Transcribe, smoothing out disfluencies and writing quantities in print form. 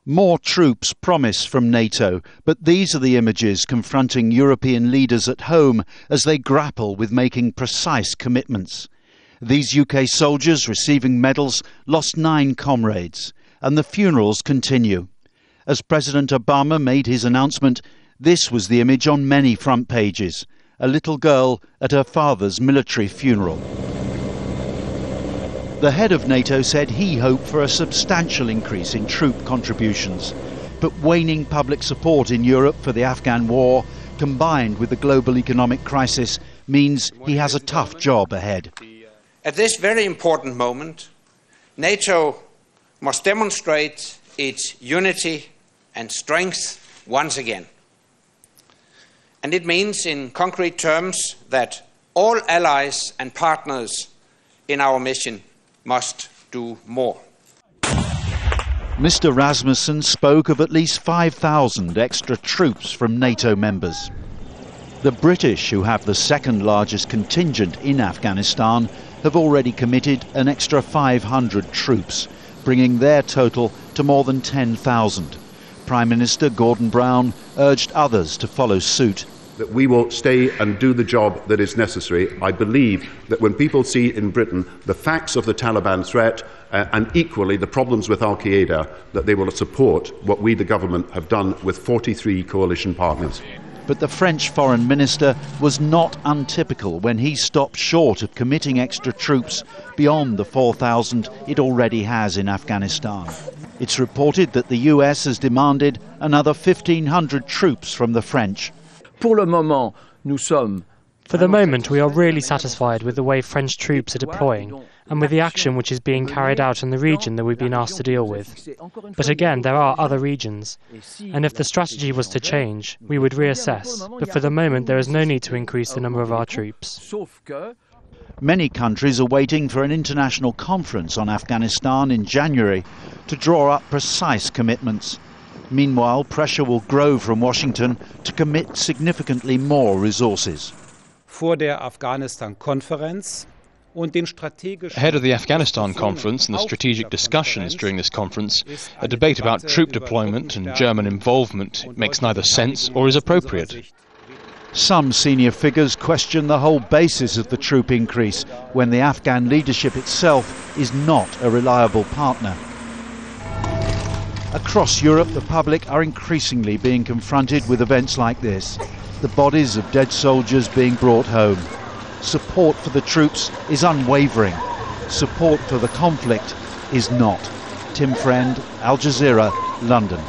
More troops promise from NATO, but these are the images confronting European leaders at home as they grapple with making precise commitments. These UK soldiers receiving medals lost 9 comrades, and the funerals continue. As President Obama made his announcement, this was the image on many front pages: a little girl at her father's military funeral. The head of NATO said he hoped for a substantial increase in troop contributions, but waning public support in Europe for the Afghan war, combined with the global economic crisis, means he has a tough job ahead. At this very important moment, NATO must demonstrate its unity and strength once again. And it means, in concrete terms, that all allies and partners in our mission must do more. Mr. Rasmussen spoke of at least 5,000 extra troops from NATO members. The British, who have the second largest contingent in Afghanistan, have already committed an extra 500 troops, bringing their total to more than 10,000. Prime Minister Gordon Brown urged others to follow suit. That we will stay and do the job that is necessary. I believe that when people see in Britain the facts of the Taliban threat and equally the problems with Al-Qaeda, that they will support what we, the government, have done with 43 coalition partners. But the French Foreign Minister was not untypical when he stopped short of committing extra troops beyond the 4,000 it already has in Afghanistan. It's reported that the US has demanded another 1,500 troops from the French. For the moment, we are really satisfied with the way French troops are deploying and with the action which is being carried out in the region that we've been asked to deal with. But again, there are other regions, and if the strategy was to change, we would reassess. But for the moment, there is no need to increase the number of our troops. Many countries are waiting for an international conference on Afghanistan in January to draw up precise commitments. Meanwhile, pressure will grow from Washington to commit significantly more resources. Ahead of the Afghanistan conference and the strategic discussions during this conference, a debate about troop deployment and German involvement makes neither sense or is appropriate. Some senior figures question the whole basis of the troop increase when the Afghan leadership itself is not a reliable partner. Across Europe, the public are increasingly being confronted with events like this, the bodies of dead soldiers being brought home. Support for the troops is unwavering. Support for the conflict is not. Tim Friend, Al Jazeera, London.